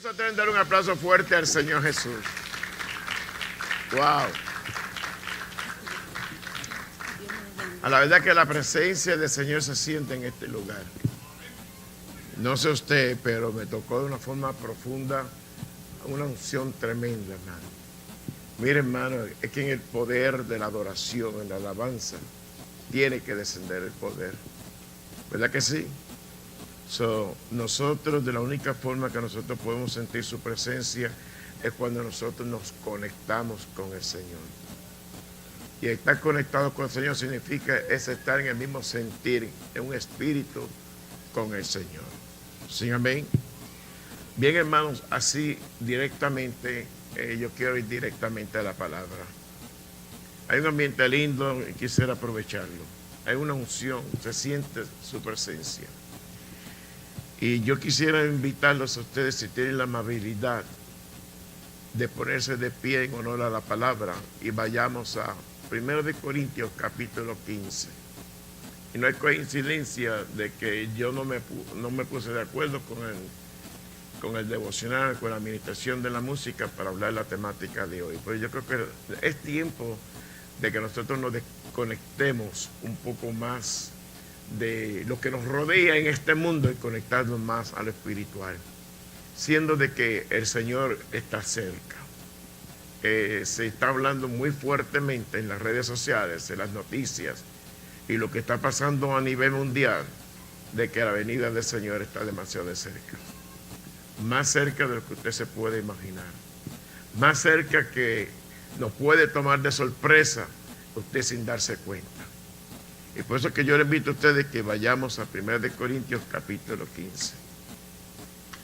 ¿Cuántos atreven a dar un aplauso fuerte al Señor Jesús? ¡Wow! A la verdad que la presencia del Señor se siente en este lugar. No sé usted, pero me tocó de una forma profunda una unción tremenda, hermano. Mire, hermano, es que en el poder de la adoración, en la alabanza, tiene que descender el poder. ¿Verdad que sí? Nosotros, de la única forma que nosotros podemos sentir su presencia es cuando nosotros nos conectamos con el Señor. Y estar conectado con el Señor significa es estar en el mismo sentir, en un espíritu con el Señor. ¿Sí, amén? Bien, hermanos, así directamente, yo quiero ir directamente a la palabra. Hay un ambiente lindo y quisiera aprovecharlo. Hay una unción, se siente su presencia. Y yo quisiera invitarlos a ustedes, si tienen la amabilidad, de ponerse de pie en honor a la palabra y vayamos a 1 Corintios capítulo 15. Y no hay coincidencia de que yo no me puse de acuerdo con el devocional, con la administración de la música para hablar de la temática de hoy. Pero yo creo que es tiempo de que nosotros nos desconectemos un poco más de lo que nos rodea en este mundo y conectarnos más a lo espiritual, siendo de que el Señor está cerca. Se está hablando muy fuertemente en las redes sociales, en las noticias, y lo que está pasando a nivel mundial, de que la venida del Señor está demasiado cerca. Más cerca de lo que usted se puede imaginar. Más cerca que nos puede tomar de sorpresa usted sin darse cuenta. Y por eso que yo le invito a ustedes que vayamos a 1 Corintios capítulo 15.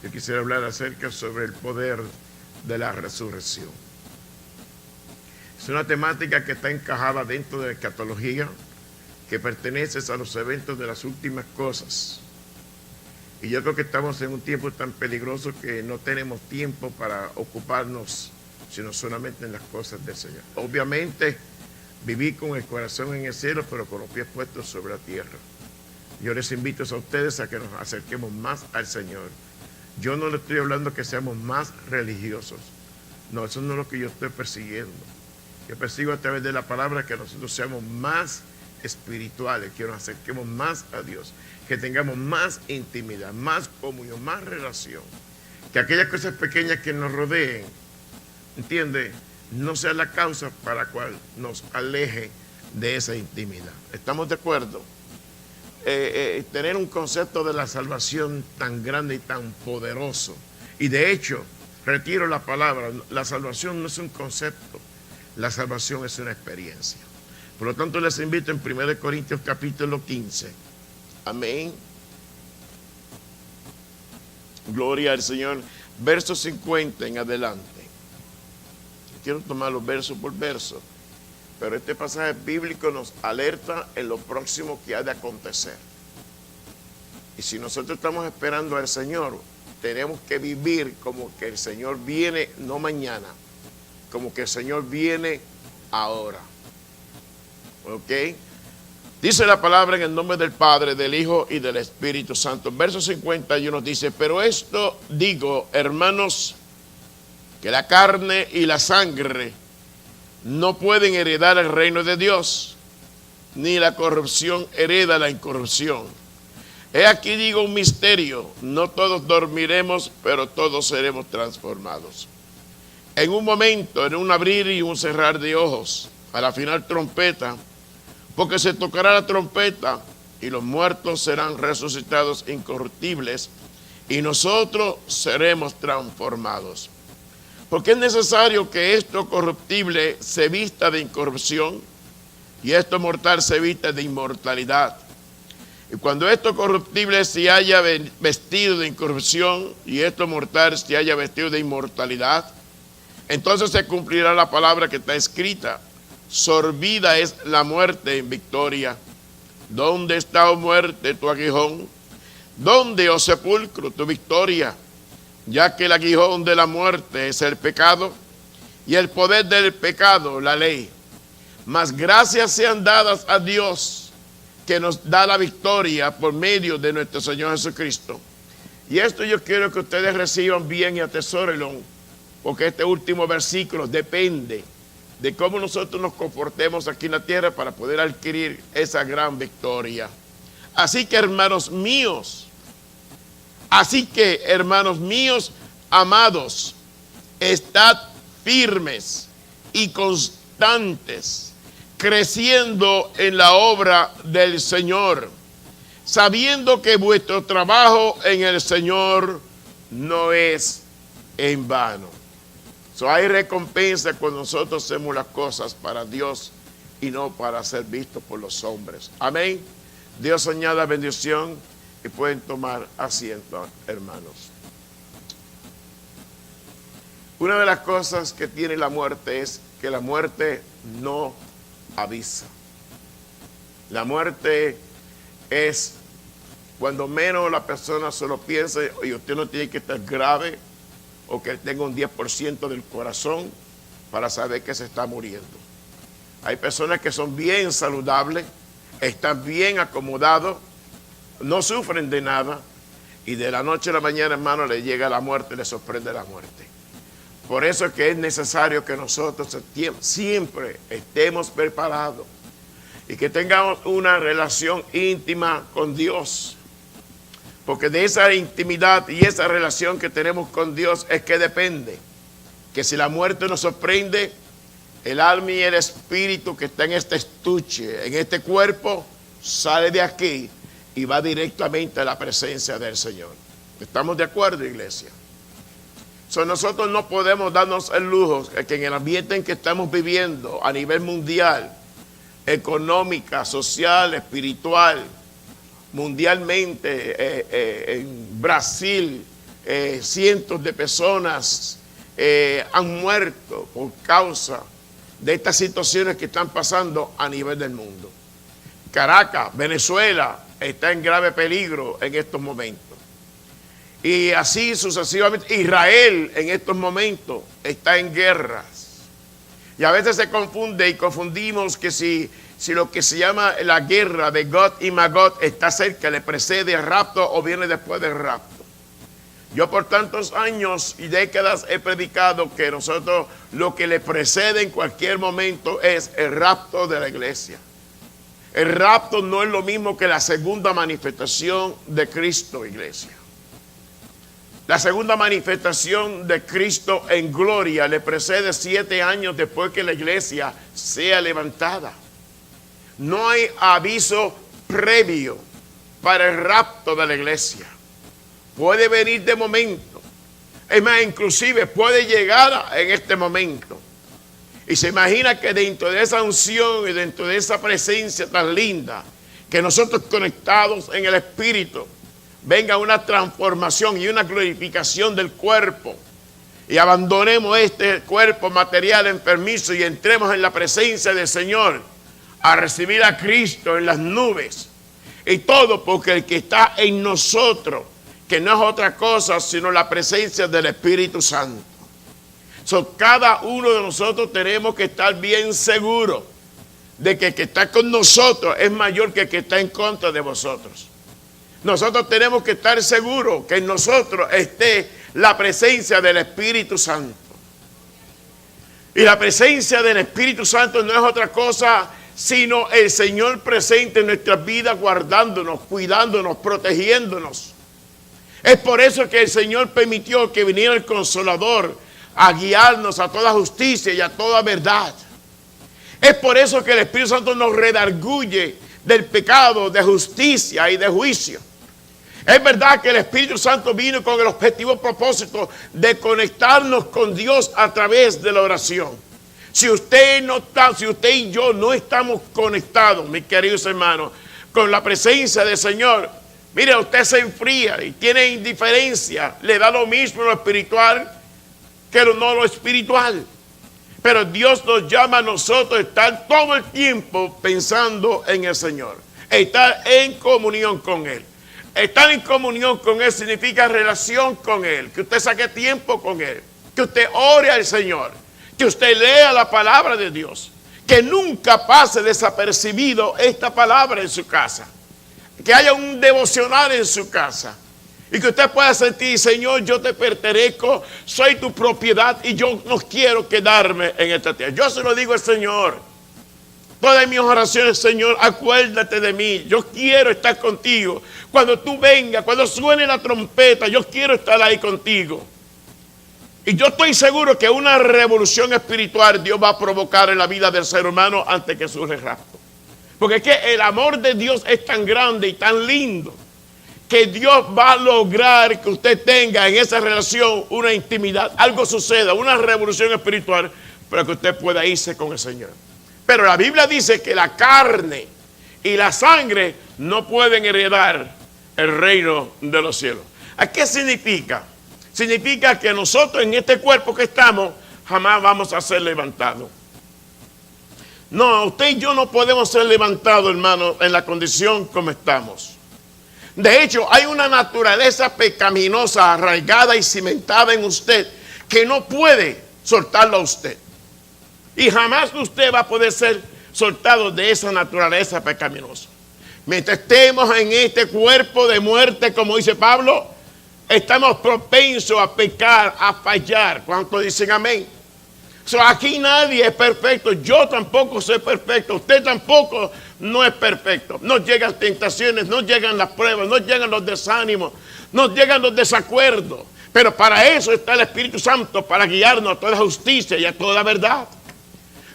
Yo quisiera hablar acerca sobre el poder de la resurrección. Es una temática que está encajada dentro de la escatología, que pertenece a los eventos de las últimas cosas. Y yo creo que estamos en un tiempo tan peligroso que no tenemos tiempo para ocuparnos, sino solamente en las cosas del Señor. Obviamente, viví con el corazón en el cielo, pero con los pies puestos sobre la tierra. Yo les invito a ustedes a que nos acerquemos más al Señor. Yo no le estoy hablando que seamos más religiosos. No, eso no es lo que yo estoy persiguiendo. Yo persigo a través de la palabra que nosotros seamos más espirituales, que nos acerquemos más a Dios, que tengamos más intimidad, más comunión, más relación. Que aquellas cosas pequeñas que nos rodeen, ¿entiende?, no sea la causa para la cual nos aleje de esa intimidad. ¿Estamos de acuerdo? Tener un concepto de la salvación tan grande y tan poderoso. Y de hecho, retiro la palabra, la salvación no es un concepto, la salvación es una experiencia. Por lo tanto, les invito en 1 Corintios capítulo 15. Amén. Gloria al Señor. Verso 50 en adelante. Quiero tomar los versos por verso, pero este pasaje bíblico nos alerta en lo próximo que ha de acontecer. Y si nosotros estamos esperando al Señor, tenemos que vivir como que el Señor viene no mañana, como que el Señor viene ahora. ¿Ok? Dice la palabra en el nombre del Padre, del Hijo y del Espíritu Santo. Verso 51 dice: pero esto digo, hermanos, que la carne y la sangre no pueden heredar el reino de Dios, ni la corrupción hereda la incorrupción. He aquí digo un misterio: no todos dormiremos, pero todos seremos transformados. En un momento, en un abrir y un cerrar de ojos, a la final trompeta, porque se tocará la trompeta y los muertos serán resucitados incorruptibles y nosotros seremos transformados. Porque es necesario que esto corruptible se vista de incorrupción y esto mortal se vista de inmortalidad. Y cuando esto corruptible se haya vestido de incorrupción y esto mortal se haya vestido de inmortalidad, entonces se cumplirá la palabra que está escrita: sorbida es la muerte en victoria. ¿Dónde está, oh muerte, tu aguijón? ¿Dónde, oh sepulcro, tu victoria? Ya que el aguijón de la muerte es el pecado, y el poder del pecado, la ley. Mas gracias sean dadas a Dios, que nos da la victoria por medio de nuestro Señor Jesucristo. Y esto yo quiero que ustedes reciban bien y atesórenlo, porque este último versículo depende de cómo nosotros nos comportemos aquí en la tierra para poder adquirir esa gran victoria. Así que, hermanos míos, amados, estad firmes y constantes, creciendo en la obra del Señor, sabiendo que vuestro trabajo en el Señor no es en vano. Hay recompensa cuando nosotros hacemos las cosas para Dios y no para ser vistos por los hombres. Amén. Dios añada bendición y pueden tomar asiento, hermanos. Una de las cosas que tiene la muerte es que la muerte no avisa. La muerte es cuando menos la persona se lo piensa, y usted no tiene que estar grave o que tenga un 10% del corazón para saber que se está muriendo. Hay personas que son bien saludables, están bien acomodados, no sufren de nada, y de la noche a la mañana, hermano, le llega la muerte, le sorprende la muerte. Por eso es que es necesario que nosotros siempre estemos preparados y que tengamos una relación íntima con Dios. Porque de esa intimidad y esa relación que tenemos con Dios es que depende. Que si la muerte nos sorprende, el alma y el espíritu que está en este estuche, en este cuerpo, sale de aquí y va directamente a la presencia del Señor. ¿Estamos de acuerdo, iglesia? Nosotros no podemos darnos el lujo de que en el ambiente en que estamos viviendo a nivel mundial, económica, social, espiritual, mundialmente, en Brasil, cientos de personas han muerto por causa de estas situaciones que están pasando a nivel del mundo. Caracas, Venezuela, está en grave peligro en estos momentos. Y así sucesivamente, Israel en estos momentos está en guerras. Y a veces se confunde y confundimos que si lo que se llama la guerra de Gog y Magog está cerca, le precede el rapto o viene después del rapto. Yo por tantos años y décadas he predicado que nosotros lo que le precede en cualquier momento es el rapto de la iglesia. El rapto no es lo mismo que la segunda manifestación de Cristo, iglesia. La segunda manifestación de Cristo en gloria le precede 7 años después que la iglesia sea levantada. No hay aviso previo para el rapto de la iglesia. Puede venir de momento. Es más, inclusive puede llegar en este momento. Y se imagina que dentro de esa unción y dentro de esa presencia tan linda, que nosotros conectados en el Espíritu, venga una transformación y una glorificación del cuerpo. Y abandonemos este cuerpo material enfermizo y entremos en la presencia del Señor a recibir a Cristo en las nubes. Y todo porque el que está en nosotros, que no es otra cosa sino la presencia del Espíritu Santo. Cada uno de nosotros tenemos que estar bien seguros de que el que está con nosotros es mayor que el que está en contra de vosotros. Nosotros tenemos que estar seguros que en nosotros esté la presencia del Espíritu Santo. Y la presencia del Espíritu Santo no es otra cosa sino el Señor presente en nuestras vidas, guardándonos, cuidándonos, protegiéndonos. Es por eso que el Señor permitió que viniera el Consolador a guiarnos a toda justicia y a toda verdad. Es por eso que el Espíritu Santo nos redarguye del pecado, de justicia y de juicio. Es verdad que el Espíritu Santo vino con el objetivo propósito de conectarnos con Dios a través de la oración. Si usted y yo no estamos conectados, mis queridos hermanos, con la presencia del Señor, mire, usted se enfría y tiene indiferencia, le da lo mismo lo espiritual que no lo espiritual. Pero Dios nos llama a nosotros a estar todo el tiempo pensando en el Señor, estar en comunión con Él. Estar en comunión con Él significa relación con Él, que usted saque tiempo con Él, que usted ore al Señor, que usted lea la palabra de Dios, que nunca pase desapercibido esta palabra en su casa, que haya un devocional en su casa, Y que usted pueda sentir, Señor, yo te pertenezco, soy tu propiedad y yo no quiero quedarme en esta tierra. Yo se lo digo al Señor. Todas mis oraciones, Señor, acuérdate de mí. Yo quiero estar contigo. Cuando tú vengas, cuando suene la trompeta, yo quiero estar ahí contigo. Y yo estoy seguro que una revolución espiritual Dios va a provocar en la vida del ser humano antes que surja el rapto. Porque es que el amor de Dios es tan grande y tan lindo que Dios va a lograr que usted tenga en esa relación una intimidad, algo suceda, una revolución espiritual, para que usted pueda irse con el Señor. Pero la Biblia dice que la carne y la sangre no pueden heredar el reino de los cielos. ¿A qué significa? Significa que nosotros en este cuerpo que estamos jamás vamos a ser levantados. No, usted y yo no podemos ser levantados, hermano, en la condición como estamos. De hecho, hay una naturaleza pecaminosa arraigada y cimentada en usted que no puede soltarlo a usted. Y jamás usted va a poder ser soltado de esa naturaleza pecaminosa. Mientras estemos en este cuerpo de muerte, como dice Pablo, estamos propensos a pecar, a fallar. ¿Cuántos dicen amén? Aquí nadie es perfecto. Yo tampoco soy perfecto. Usted tampoco no es perfecto. Nos llegan tentaciones, nos llegan las pruebas, nos llegan los desánimos, nos llegan los desacuerdos. Pero para eso está el Espíritu Santo, para guiarnos a toda justicia y a toda verdad.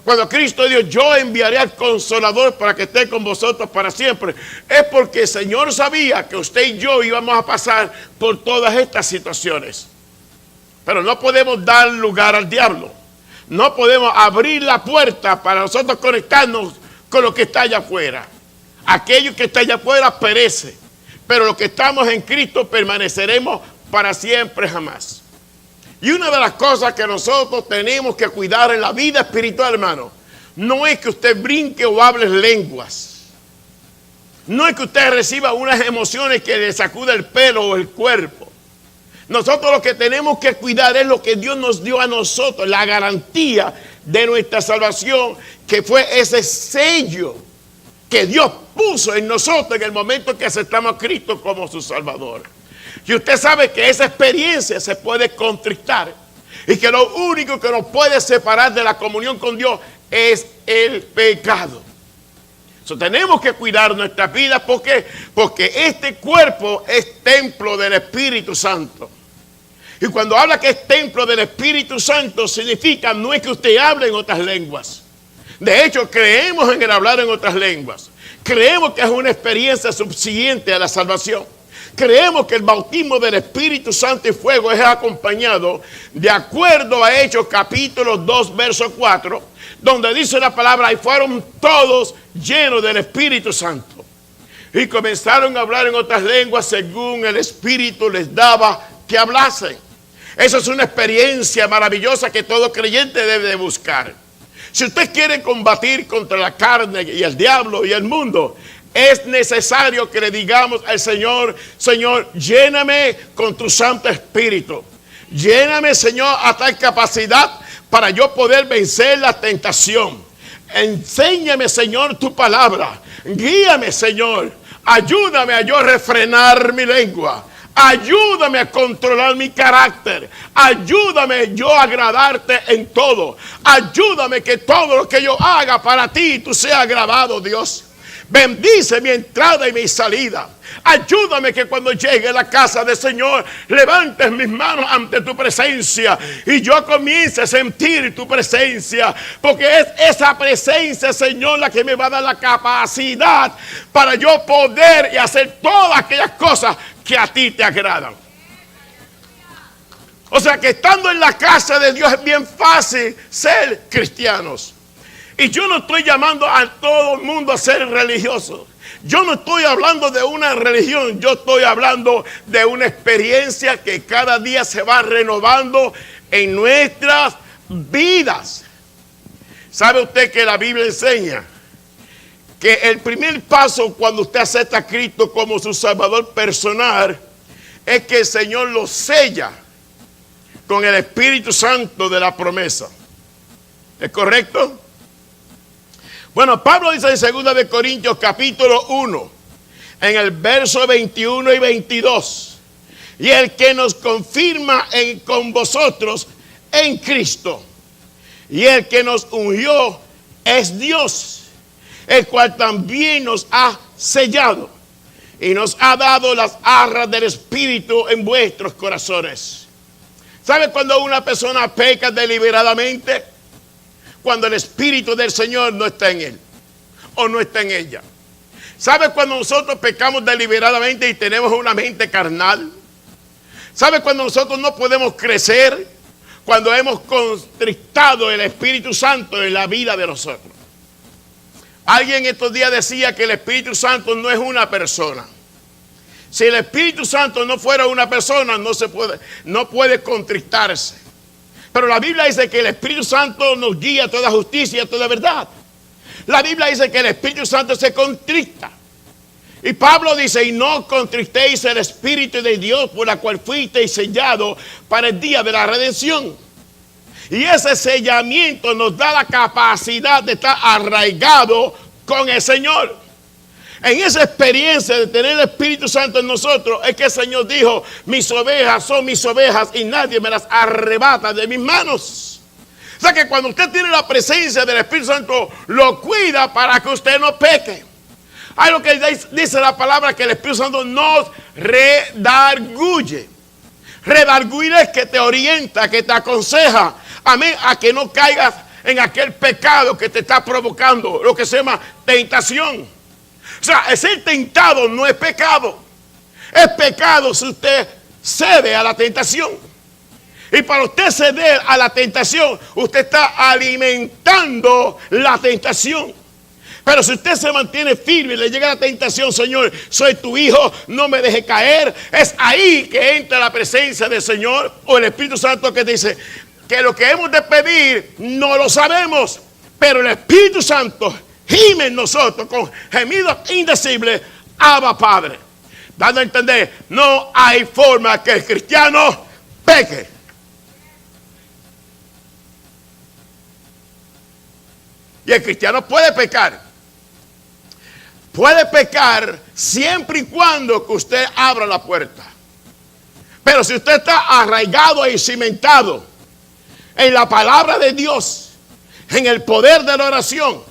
Cuando Cristo dijo, yo enviaré al Consolador para que esté con vosotros para siempre, es porque el Señor sabía que usted y yo íbamos a pasar por todas estas situaciones. Pero no podemos dar lugar al diablo. No podemos abrir la puerta para nosotros conectarnos con lo que está allá afuera. Aquello que está allá afuera perece, pero los que estamos en Cristo permaneceremos para siempre jamás. Y una de las cosas que nosotros tenemos que cuidar en la vida espiritual, hermano, no es que usted brinque o hable lenguas. No es que usted reciba unas emociones que le sacuda el pelo o el cuerpo. Nosotros lo que tenemos que cuidar es lo que Dios nos dio a nosotros, la garantía de nuestra salvación, que fue ese sello que Dios puso en nosotros en el momento que aceptamos a Cristo como su Salvador. Y usted sabe que esa experiencia se puede contristar y que lo único que nos puede separar de la comunión con Dios es el pecado. Tenemos que cuidar nuestras vidas porque este cuerpo es templo del Espíritu Santo. Y cuando habla que es templo del Espíritu Santo, significa no es que usted hable en otras lenguas. De hecho, creemos en el hablar en otras lenguas. Creemos que es una experiencia subsiguiente a la salvación. Creemos que el bautismo del Espíritu Santo y fuego es acompañado de acuerdo a Hechos capítulo 2, verso 4, donde dice la palabra, y fueron todos llenos del Espíritu Santo. Y comenzaron a hablar en otras lenguas según el Espíritu les daba que hablasen. Esa es una experiencia maravillosa que todo creyente debe de buscar. Si usted quiere combatir contra la carne y el diablo y el mundo, es necesario que le digamos al Señor, Señor, lléname con tu Santo Espíritu. Lléname, Señor, a tal capacidad para yo poder vencer la tentación. Enséñame, Señor, tu palabra. Guíame, Señor. Ayúdame a yo refrenar mi lengua. Ayúdame a controlar mi carácter. Ayúdame yo a agradarte en todo. Ayúdame que todo lo que yo haga para ti, tú seas agradado, Dios. Bendice mi entrada y mi salida. Ayúdame que cuando llegue a la casa del Señor, levantes mis manos ante tu presencia y yo comience a sentir tu presencia, porque es esa presencia, Señor, la que me va a dar la capacidad para yo poder y hacer todas aquellas cosas que a ti te agradan. O sea que estando en la casa de Dios es bien fácil ser cristianos. Y yo no estoy llamando a todo el mundo a ser religioso. Yo no estoy hablando de una religión. Yo estoy hablando de una experiencia que cada día se va renovando en nuestras vidas. ¿Sabe usted que la Biblia enseña que el primer paso cuando usted acepta a Cristo como su Salvador personal es que el Señor lo sella con el Espíritu Santo de la promesa? ¿Es correcto? Bueno, Pablo dice en 2 de Corintios capítulo 1, en el verso 21 y 22, y el que nos confirma con vosotros en Cristo. Y el que nos ungió es Dios, el cual también nos ha sellado y nos ha dado las arras del Espíritu en vuestros corazones. ¿Sabe cuando una persona peca deliberadamente? Cuando el Espíritu del Señor no está en él o no está en ella. ¿Sabe cuando nosotros pecamos deliberadamente y tenemos una mente carnal? ¿Sabe cuando nosotros no podemos crecer? Cuando hemos contristado el Espíritu Santo en la vida de nosotros. Alguien estos días decía que el Espíritu Santo no es una persona. Si el Espíritu Santo no fuera una persona, no puede contristarse. Pero la Biblia dice que el Espíritu Santo nos guía a toda justicia y a toda verdad. La Biblia dice que el Espíritu Santo se contrista. Y Pablo dice, y no contristéis el Espíritu de Dios por la cual fuisteis sellados para el día de la redención. Y ese sellamiento nos da la capacidad de estar arraigado con el Señor. En esa experiencia de tener el Espíritu Santo en nosotros, es que el Señor dijo, mis ovejas son mis ovejas y nadie me las arrebata de mis manos. O sea que cuando usted tiene la presencia del Espíritu Santo, lo cuida para que usted no peque. Hay lo que dice la palabra, que el Espíritu Santo nos redarguye. Redarguir es que te orienta, que te aconseja, amén, a que no caigas en aquel pecado que te está provocando, lo que se llama tentación. O sea, el ser tentado no es pecado. Es pecado si usted cede a la tentación. Y para usted ceder a la tentación, usted está alimentando la tentación. Pero si usted se mantiene firme y le llega la tentación, Señor, soy tu hijo, no me deje caer. Es ahí que entra la presencia del Señor o el Espíritu Santo, que dice que lo que hemos de pedir no lo sabemos. Pero el Espíritu Santo gime en nosotros con gemidos indecibles, Abba Padre. Dando a entender, no hay forma que el cristiano peque. Y el cristiano puede pecar. Puede pecar siempre y cuando que usted abra la puerta. Pero si usted está arraigado y cimentado en la palabra de Dios, en el poder de la oración,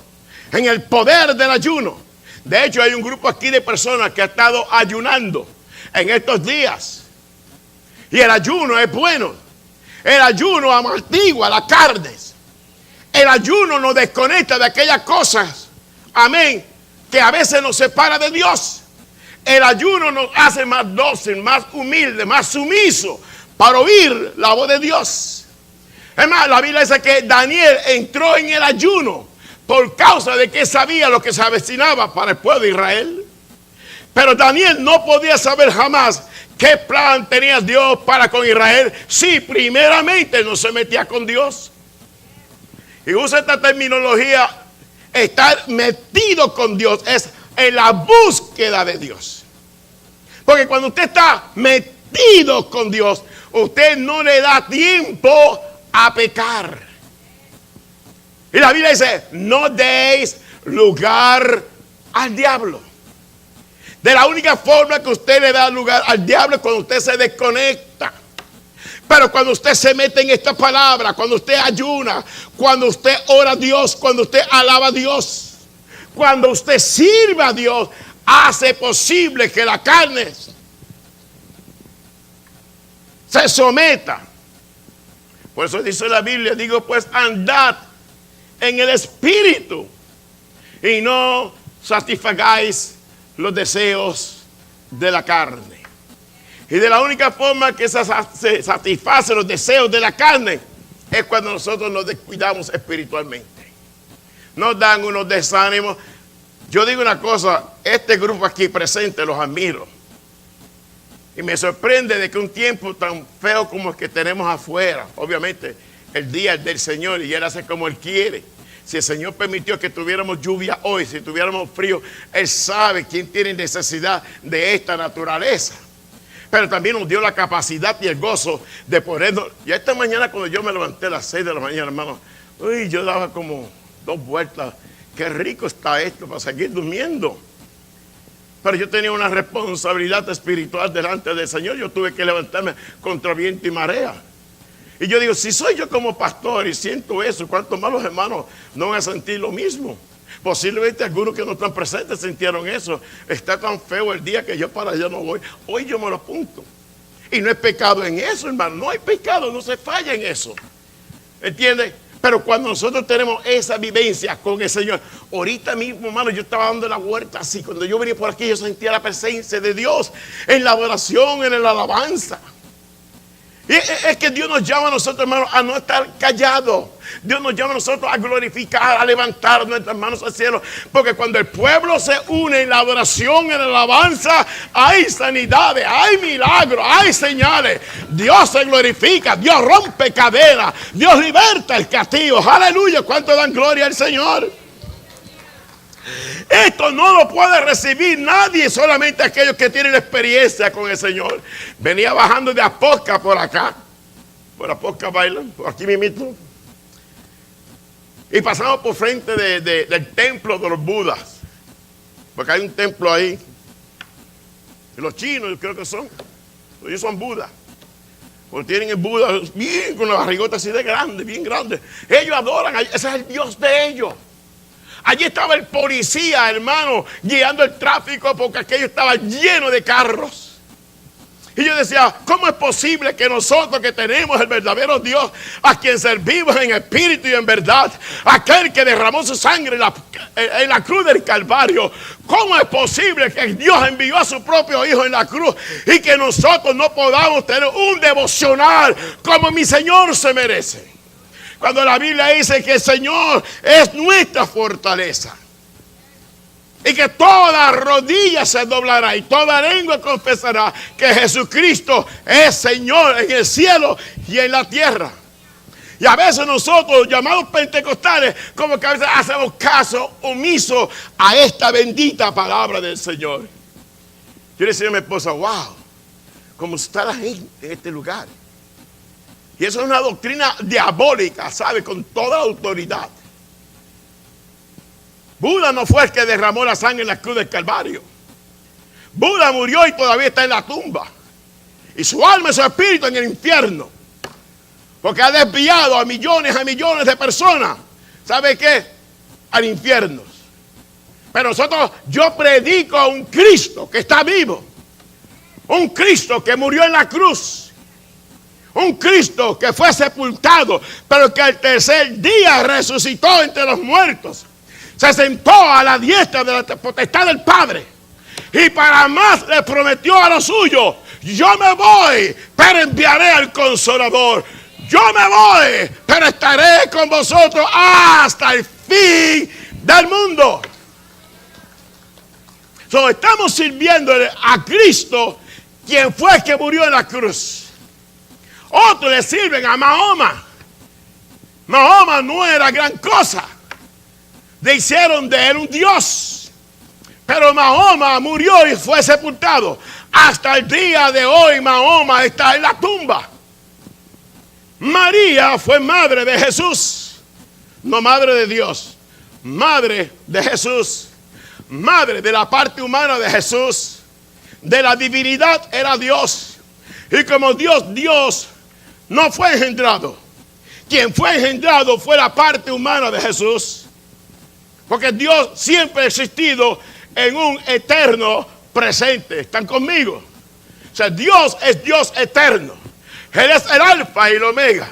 en el poder del ayuno. De hecho, hay un grupo aquí de personas que ha estado ayunando en estos días. Y el ayuno es bueno. El ayuno amortigua las carnes. El ayuno nos desconecta de aquellas cosas, amén, que a veces nos separa de Dios. El ayuno nos hace más dócil, más humilde, más sumiso para oír la voz de Dios. Es más, la Biblia dice que Daniel entró en el ayuno por causa de que sabía lo que se avecinaba para el pueblo de Israel. Pero Daniel no podía saber jamás qué plan tenía Dios para con Israel si primeramente no se metía con Dios. Y usa esta terminología, estar metido con Dios es en la búsqueda de Dios. Porque cuando usted está metido con Dios, usted no le da tiempo a pecar. Y la Biblia dice, no deis lugar al diablo. De la única forma que usted le da lugar al diablo es cuando usted se desconecta. Pero cuando usted se mete en esta palabra, cuando usted ayuna, cuando usted ora a Dios, cuando usted alaba a Dios, cuando usted sirve a Dios, hace posible que la carne se someta. Por eso dice la Biblia, digo pues andad en el Espíritu y no satisfagáis los deseos de la carne. Y de la única forma que se satisface los deseos de la carne es cuando nosotros nos descuidamos espiritualmente. Nos dan unos desánimos. Yo digo una cosa, este grupo aquí presente los admiro. Y me sorprende de que un tiempo tan feo como el que tenemos afuera, obviamente el día es del Señor y Él hace como Él quiere. Si el Señor permitió que tuviéramos lluvia hoy, si tuviéramos frío, Él sabe quién tiene necesidad de esta naturaleza. Pero también nos dio la capacidad y el gozo de ponernos. Y esta mañana cuando yo me levanté a las 6 de la mañana, hermano, uy, yo daba como 2 vueltas. Qué rico está esto para seguir durmiendo. Pero yo tenía una responsabilidad espiritual delante del Señor. Yo tuve que levantarme contra viento y marea. Y yo digo, si soy yo como pastor y siento eso, ¿cuántos más los hermanos no van a sentir lo mismo? Posiblemente algunos que no están presentes sintieron eso. Está tan feo el día que yo para allá no voy. Hoy yo me lo apunto. Y no hay pecado en eso, hermano. No hay pecado, no se falla en eso. ¿Entiendes? Pero cuando nosotros tenemos esa vivencia con el Señor, ahorita mismo, hermano, yo estaba dando la vuelta así. Cuando yo venía por aquí, yo sentía la presencia de Dios en la adoración, en la alabanza. Y es que Dios nos llama a nosotros, hermanos, a no estar callados. Dios nos llama a nosotros a glorificar, a levantar nuestras manos al cielo. Porque cuando el pueblo se une en la adoración, en la alabanza, hay sanidades, hay milagros, hay señales. Dios se glorifica, Dios rompe cadenas, Dios liberta el castigo. Aleluya, ¿cuánto dan gloria al Señor? Esto no lo puede recibir nadie, solamente aquellos que tienen experiencia con el Señor. Venía bajando de Apoca por acá, por Apoca bailan, por aquí mismo. Y pasamos por frente del templo de los Budas, porque hay un templo ahí. Y los chinos, yo creo que son, ellos son Budas. Porque tienen el Buda bien con la barrigota así de grande, bien grande. Ellos adoran, ese es el Dios de ellos. Allí estaba el policía, hermano, guiando el tráfico porque aquello estaba lleno de carros. Y yo decía, ¿cómo es posible que nosotros que tenemos el verdadero Dios, a quien servimos en espíritu y en verdad, aquel que derramó su sangre en la cruz del Calvario, cómo es posible que Dios envió a su propio Hijo en la cruz y que nosotros no podamos tener un devocional como mi Señor se merece? Cuando la Biblia dice que el Señor es nuestra fortaleza. Y que toda rodilla se doblará y toda lengua confesará que Jesucristo es Señor en el cielo y en la tierra. Y a veces nosotros, llamados pentecostales, como que a veces hacemos caso omiso a esta bendita palabra del Señor. Yo le decía a mi esposa, wow, cómo está la gente en este lugar. Y eso es una doctrina diabólica, ¿sabe? Con toda autoridad. Buda no fue el que derramó la sangre en la cruz del Calvario. Buda murió y todavía está en la tumba. Y su alma y su espíritu en el infierno. Porque ha desviado a millones de personas. ¿Sabe qué? Al infierno. Pero yo predico a un Cristo que está vivo. Un Cristo que murió en la cruz. Un Cristo que fue sepultado, pero que al tercer día resucitó entre los muertos. Se sentó a la diestra de la potestad del Padre. Y para más le prometió a los suyos, yo me voy, pero enviaré al Consolador. Yo me voy, pero estaré con vosotros hasta el fin del mundo. Estamos sirviéndole a Cristo, quien fue el que murió en la cruz. Otros le sirven a Mahoma. Mahoma no era gran cosa. Le hicieron de él un dios. Pero Mahoma murió y fue sepultado. Hasta el día de hoy Mahoma está en la tumba. María fue madre de Jesús. No madre de Dios. Madre de Jesús. Madre de la parte humana de Jesús. De la divinidad era Dios. Y como Dios no fue engendrado. Quien fue engendrado fue la parte humana de Jesús. Porque Dios siempre ha existido en un eterno presente. ¿Están conmigo? O sea, Dios es Dios eterno. Él es el alfa y el omega.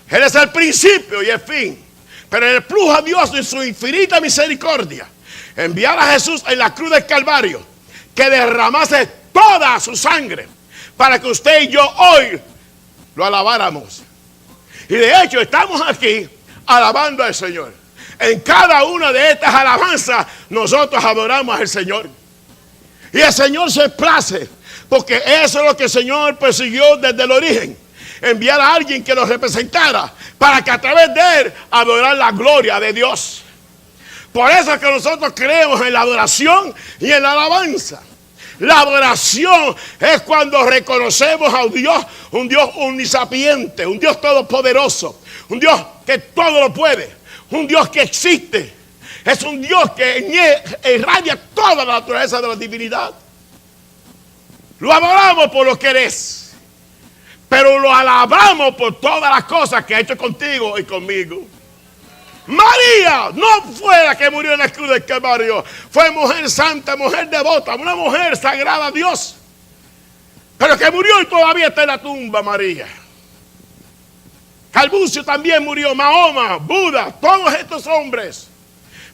Él es el principio y el fin. Pero le plugo a Dios en su infinita misericordia enviar a Jesús en la cruz del Calvario, que derramase toda su sangre para que usted y yo hoy lo alabáramos. Y de hecho estamos aquí alabando al Señor. En cada una de estas alabanzas nosotros adoramos al Señor. Y el Señor se place, porque eso es lo que el Señor persiguió desde el origen. Enviar a alguien que lo representara, para que a través de él adorar la gloria de Dios. Por eso es que nosotros creemos en la adoración y en la alabanza. La adoración es cuando reconocemos a un Dios omnisapiente, un Dios todopoderoso, un Dios que todo lo puede, un Dios que existe. Es un Dios que irradia toda la naturaleza de la divinidad. Lo adoramos por lo que eres, pero lo alabamos por todas las cosas que ha hecho contigo y conmigo. María no fue la que murió en la cruz del Calvario. Fue mujer santa, mujer devota, una mujer sagrada a Dios. Pero que murió y todavía está en la tumba, María. Calbucio también murió, Mahoma, Buda, todos estos hombres.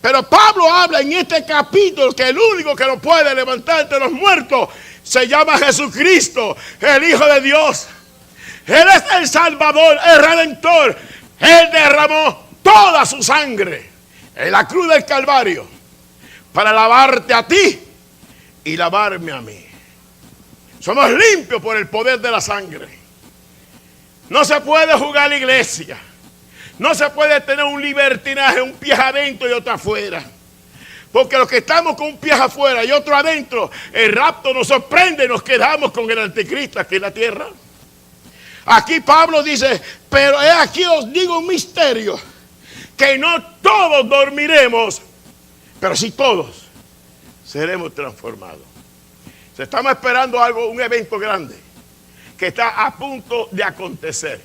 Pero Pablo habla en este capítulo que el único que lo puede levantar de los muertos se llama Jesucristo, el Hijo de Dios. Él es el Salvador, el Redentor. Él derramó toda su sangre en la cruz del Calvario para lavarte a ti y lavarme a mí. Somos limpios por el poder de la sangre. No se puede jugar la iglesia. No se puede tener un libertinaje, un pie adentro y otro afuera. Porque los que estamos con un pie afuera y otro adentro, el rapto nos sorprende y nos quedamos con el anticristo aquí en la tierra. Aquí Pablo dice, pero aquí os digo un misterio, que no todos dormiremos, pero sí todos seremos transformados. Estamos esperando algo, un evento grande que está a punto de acontecer.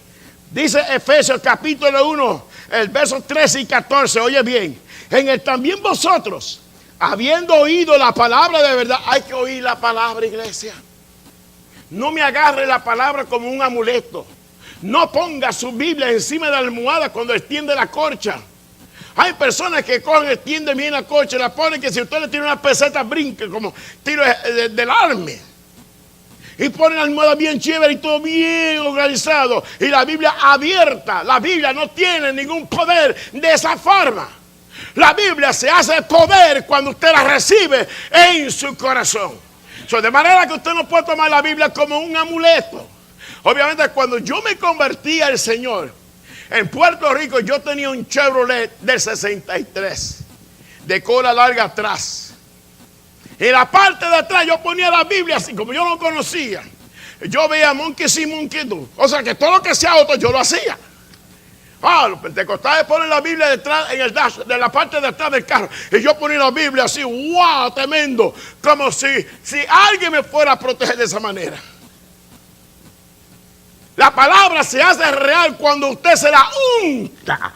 Dice Efesios capítulo 1, el verso 13 y 14, oye bien, en el también vosotros, habiendo oído la palabra de verdad, hay que oír la palabra, iglesia. No me agarre la palabra como un amuleto. No ponga su Biblia encima de la almohada cuando extiende la corcha. Hay personas que cogen, extienden bien la corcha y la ponen que si usted le tiene una peseta brinque como tiro del arme. Y ponen la almohada bien chévere y todo bien organizado. Y la Biblia abierta. La Biblia no tiene ningún poder de esa forma. La Biblia se hace poder cuando usted la recibe en su corazón. De manera que usted no puede tomar la Biblia como un amuleto. Obviamente cuando yo me convertí al Señor, en Puerto Rico yo tenía un Chevrolet del 63, de cola larga atrás. En la parte de atrás yo ponía la Biblia así, como yo no conocía. Yo veía Monkey sí, Monkey do. O sea que todo lo que sea auto yo lo hacía. Los pentecostales ponen la Biblia detrás, en el dash, de la parte de atrás del carro. Y yo ponía la Biblia así, wow, tremendo. Como si alguien me fuera a proteger de esa manera. La palabra se hace real cuando usted se la unta.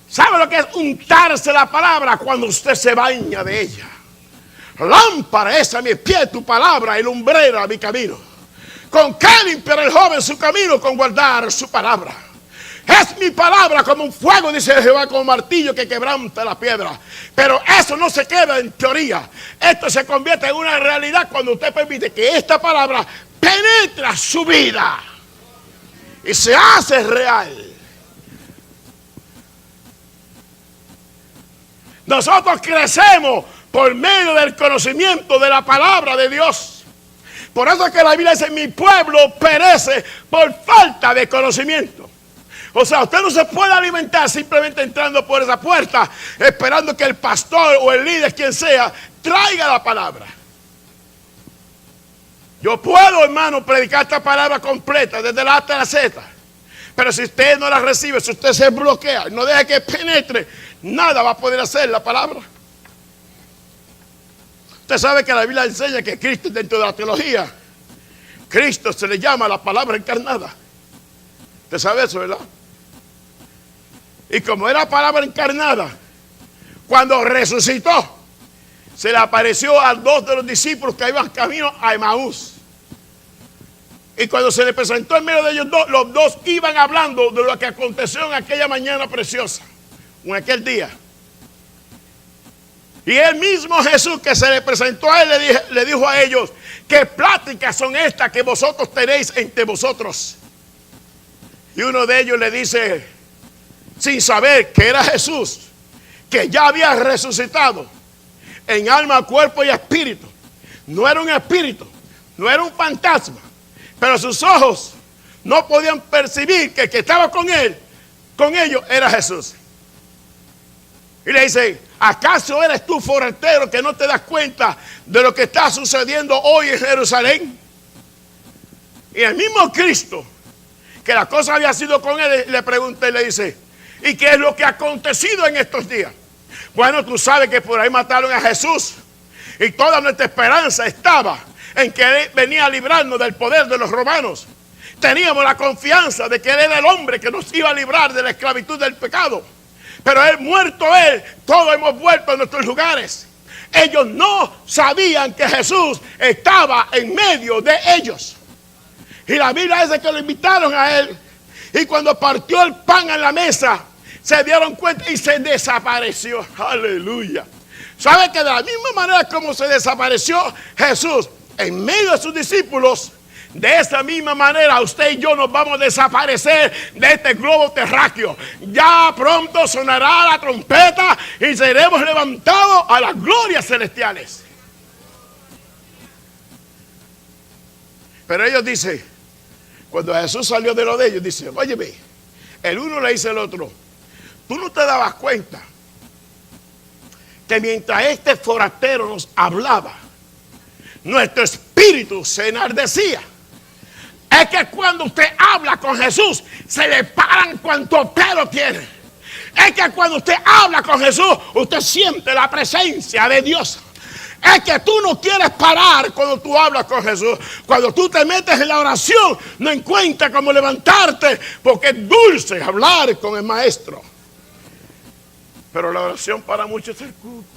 ¿Sabe lo que es untarse la palabra? Cuando usted se baña de ella. Lámpara es a mi pie tu palabra y lumbrera a mi camino. ¿Con qué limpiará el joven su camino? Con guardar su palabra. Es mi palabra como un fuego, dice Jehová, como un martillo que quebranta la piedra. Pero eso no se queda en teoría. Esto se convierte en una realidad cuando usted permite que esta palabra penetre su vida y se hace real. Nosotros crecemos por medio del conocimiento de la palabra de Dios. Por eso es que la Biblia dice, mi pueblo perece por falta de conocimiento. O sea, usted no se puede alimentar simplemente entrando por esa puerta, esperando que el pastor o el líder, quien sea, traiga la palabra. Yo puedo, hermano, predicar esta palabra completa, desde la A hasta la Z. Pero si usted no la recibe, si usted se bloquea, no deja que penetre, nada va a poder hacer la palabra. Usted sabe que la Biblia enseña que Cristo, dentro de la teología, Cristo se le llama la palabra encarnada. ¿Usted sabe eso, verdad? Y como era palabra encarnada, cuando resucitó, se le apareció a dos de los discípulos que iban camino a Emaús. Y cuando se le presentó en medio de ellos dos, los dos iban hablando de lo que aconteció en aquella mañana preciosa, en aquel día. Y el mismo Jesús que se le presentó a él le dijo a ellos, ¿qué pláticas son estas que vosotros tenéis entre vosotros? Y uno de ellos le dice, sin saber que era Jesús, que ya había resucitado en alma, cuerpo y espíritu. No era un espíritu, no era un fantasma, pero sus ojos no podían percibir que el que estaba con él, con ellos, era Jesús. Y le dice, ¿acaso eres tú forastero que no te das cuenta de lo que está sucediendo hoy en Jerusalén? Y el mismo Cristo, que la cosa había sido con él, le pregunta y le dice, ¿y qué es lo que ha acontecido en estos días? Bueno, tú sabes que por ahí mataron a Jesús. Y toda nuestra esperanza estaba en que Él venía a librarnos del poder de los romanos. Teníamos la confianza de que Él era el hombre que nos iba a librar de la esclavitud del pecado. Pero Él, muerto Él, todos hemos vuelto a nuestros lugares. Ellos no sabían que Jesús estaba en medio de ellos. Y la Biblia dice que lo invitaron a Él. Y cuando partió el pan en la mesa, se dieron cuenta y se desapareció. Aleluya. ¿Sabe que de la misma manera como se desapareció Jesús en medio de sus discípulos, de esa misma manera usted y yo nos vamos a desaparecer de este globo terráqueo? Ya pronto sonará la trompeta y seremos levantados a las glorias celestiales. Pero ellos dicen, cuando Jesús salió de lo de ellos, dice, óyeme, el uno le dice al otro, tú no te dabas cuenta que mientras este forastero nos hablaba, nuestro espíritu se enardecía. Es que cuando usted habla con Jesús, se le paran cuanto pelo tiene. Es que cuando usted habla con Jesús, usted siente la presencia de Dios. Es que tú no quieres parar cuando tú hablas con Jesús. Cuando tú te metes en la oración, no encuentras cómo levantarte, porque es dulce hablar con el Maestro. Pero la oración para muchos es el culto.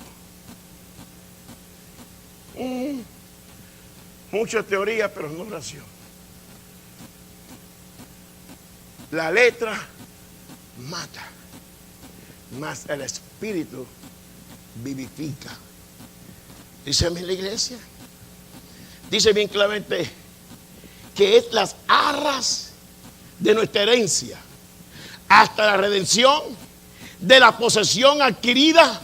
Mucha teoría, pero no oración. La letra mata, mas el espíritu vivifica. Dice a mí la iglesia, dice bien claramente que es las arras de nuestra herencia hasta la redención de la posesión adquirida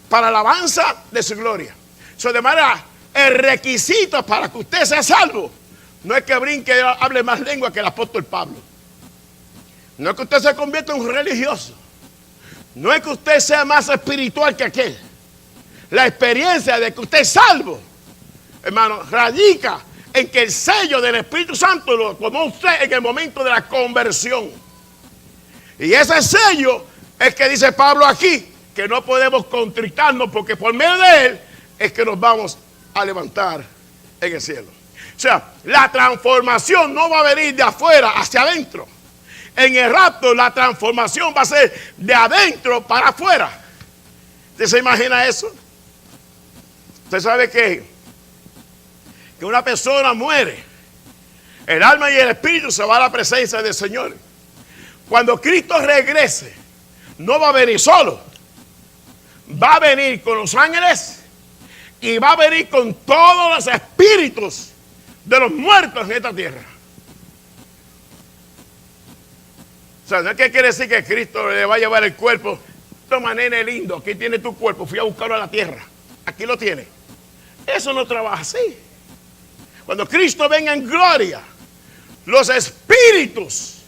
para alabanza de su gloria. De manera, el requisito para que usted sea salvo no es que brinque y hable más lengua que el apóstol Pablo. No es que usted se convierta en un religioso. No es que usted sea más espiritual que aquel. La experiencia de que usted es salvo, hermano, radica en que el sello del Espíritu Santo lo tomó usted en el momento de la conversión. Y ese sello es que dice Pablo aquí, que no podemos contritarnos porque por medio de él es que nos vamos a levantar en el cielo. O sea, la transformación no va a venir de afuera hacia adentro. En el rapto la transformación va a ser de adentro para afuera. ¿Usted se imagina eso? Usted sabe que una persona muere, el alma y el espíritu se va a la presencia del Señor. Cuando Cristo regrese, no va a venir solo, va a venir con los ángeles y va a venir con todos los espíritus de los muertos en esta tierra. O sea, no es que quiere decir que Cristo le va a llevar el cuerpo. Toma, nene lindo, aquí tiene tu cuerpo, fui a buscarlo a la tierra, aquí lo tiene. Eso no trabaja así. Cuando Cristo venga en gloria, los espíritus,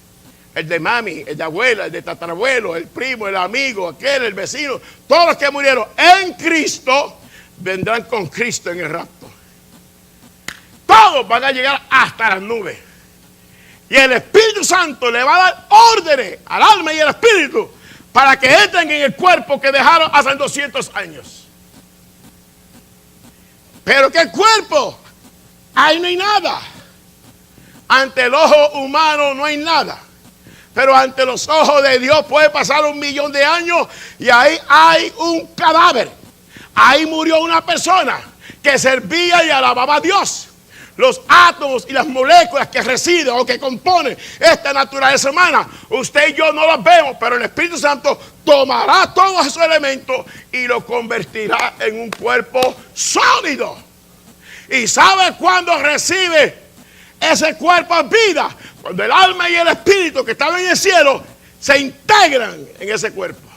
el de mami, el de abuela, el de tatarabuelo, el primo, el amigo, aquel, el vecino, todos los que murieron en Cristo, vendrán con Cristo en el rapto. Todos van a llegar hasta las nubes. Y el Espíritu Santo le va a dar órdenes al alma y al espíritu para que entren en el cuerpo que dejaron hace 200 años. Pero ¿qué cuerpo? Ahí no hay nada. Ante el ojo humano no hay nada. Pero ante los ojos de Dios puede pasar 1.000.000 de años y ahí hay un cadáver. Ahí murió una persona que servía y alababa a Dios. Los átomos y las moléculas que residen o que componen esta naturaleza humana, usted y yo no los vemos, pero el Espíritu Santo tomará todos esos elementos y los convertirá en un cuerpo sólido. ¿Y sabe cuándo recibe ese cuerpo en vida? Cuando el alma y el espíritu que estaban en el cielo se integran en ese cuerpo.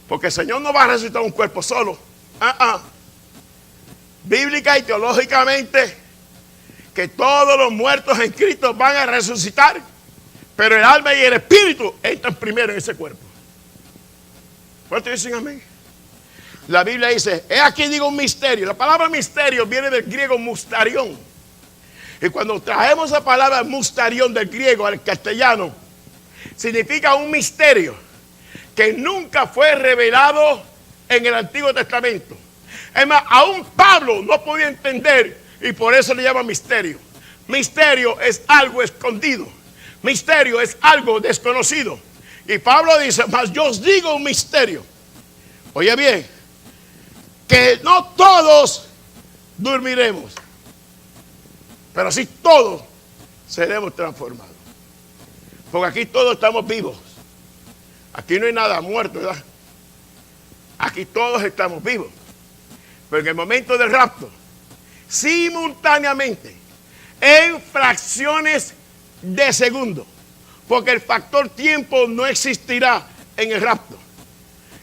Porque el Señor no va a resucitar un cuerpo solo. Bíblica y teológicamente, que todos los muertos en Cristo van a resucitar, pero el alma y el espíritu entran primero en ese cuerpo. ¿Cuántos dicen amén? La Biblia dice, he aquí digo un misterio. La palabra misterio viene del griego mustarión. Y cuando traemos la palabra mustarión del griego al castellano, significa un misterio que nunca fue revelado en el Antiguo Testamento. Es más, aún Pablo no podía entender, y por eso le llama misterio. Misterio es algo escondido. Misterio es algo desconocido. Y Pablo dice, mas yo os digo un misterio. Oye bien, que no todos dormiremos, pero sí todos seremos transformados. Porque aquí todos estamos vivos. Aquí no hay nada muerto, ¿verdad? Aquí todos estamos vivos. Pero en el momento del rapto, simultáneamente, en fracciones de segundo, porque el factor tiempo no existirá en el rapto,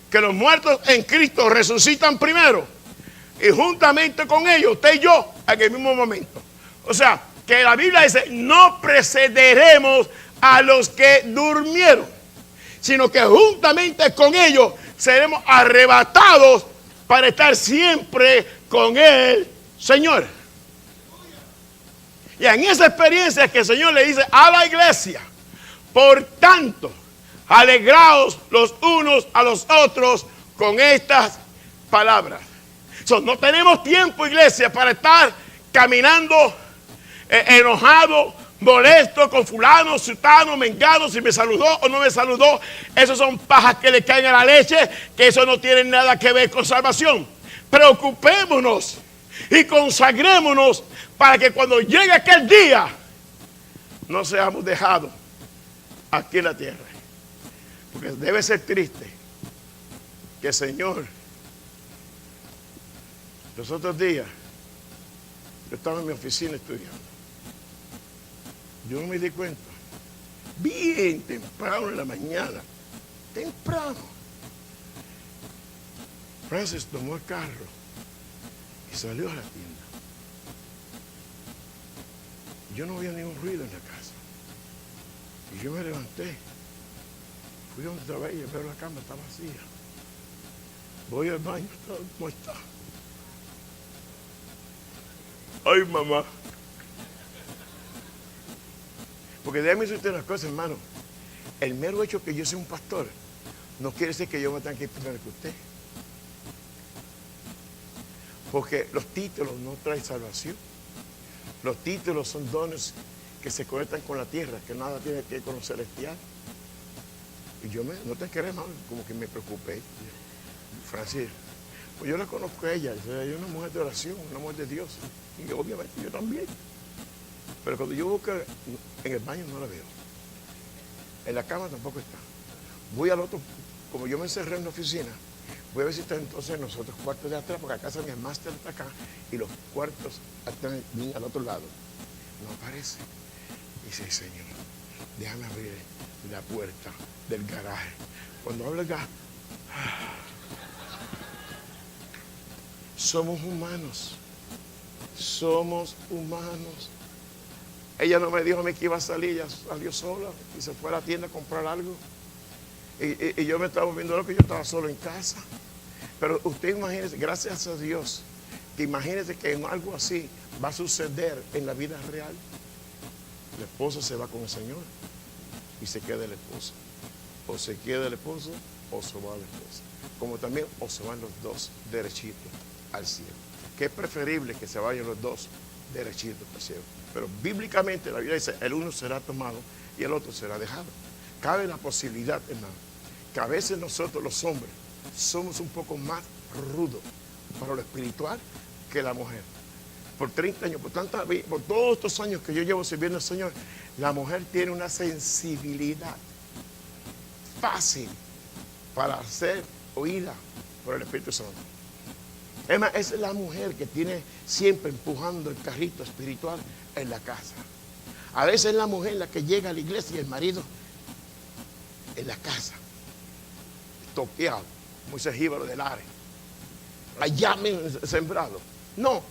que los muertos en Cristo resucitan primero y juntamente con ellos, usted y yo, en el mismo momento. O sea, que la Biblia dice, no precederemos a los que durmieron, sino que juntamente con ellos seremos arrebatados para estar siempre con el Señor. Y en esa experiencia es que el Señor le dice a la iglesia, por tanto, alegraos los unos a los otros con estas palabras. No tenemos tiempo, iglesia, para estar caminando enojado, molesto con fulano, sutano, mengano, si me saludó o no me saludó. Esos son pajas que le caen a la leche, que eso no tiene nada que ver con salvación. Preocupémonos y consagrémonos para que cuando llegue aquel día no seamos dejados aquí en la tierra. Porque debe ser triste que el Señor, los otros días, yo estaba en mi oficina estudiando. Yo no me di cuenta. Bien temprano en la mañana. Temprano. Francis tomó el carro y salió a la tienda. Yo no oía ningún ruido en la casa. Y yo me levanté. Fui donde estaba ella, pero la cama está vacía. Voy al baño, ¿cómo está? Ay, mamá. Porque déjame decirte una cosa, hermano. El mero hecho que yo sea un pastor no quiere decir que yo me tenga que ir primero que usted. Porque los títulos no traen salvación. Los títulos son dones que se conectan con la tierra, que nada tiene que ver con lo celestial. Y yo no te crees, hermano, como que me preocupé. Francis, pues yo la conozco a ella. Ella es una mujer de oración, una mujer de Dios. Y obviamente yo también. Pero cuando yo busco en el baño no la veo. En la cama tampoco está. Voy al otro, como yo me encerré en la oficina, voy a ver si está entonces en los otros cuartos de atrás, porque acá está mi máster está acá y los cuartos están al otro lado. No aparece. Y dice, Señor, déjame abrir la puerta del garaje. Cuando habla acá, somos humanos. Somos humanos. Ella no me dijo a mí que iba a salir, ella salió sola y se fue a la tienda a comprar algo. Y yo me estaba viendo lo que yo estaba solo en casa. Pero usted imagínese, gracias a Dios, que imagínese que en algo así va a suceder en la vida real. El esposo se va con el Señor y se queda el esposo. O se queda el esposo o se va la esposa. Como también o se van los dos derechitos al cielo. Que es preferible que se vayan los dos derechitos al cielo. Pero bíblicamente la Biblia dice, el uno será tomado y el otro será dejado. Cabe la posibilidad, hermano, que a veces nosotros los hombres somos un poco más rudos para lo espiritual que la mujer. Por 30 años, por todos estos años que yo llevo sirviendo al Señor, la mujer tiene una sensibilidad fácil para ser oída por el Espíritu Santo. Es más, es la mujer que tiene siempre empujando el carrito espiritual en la casa. A veces es la mujer la que llega a la iglesia y el marido en la casa, toqueado, como ese jíbaro del Ares, allá sembrado. No,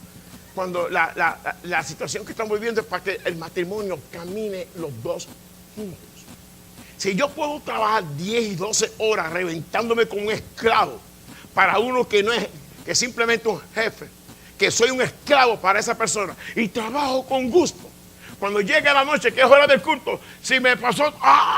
cuando la situación que estamos viviendo es para que el matrimonio camine los dos juntos. Si yo puedo trabajar 10 y 12 horas reventándome como un esclavo para uno que no es, que es simplemente un jefe, que soy un esclavo para esa persona y trabajo con gusto. Cuando llegue la noche, que es hora del culto, si me pasó,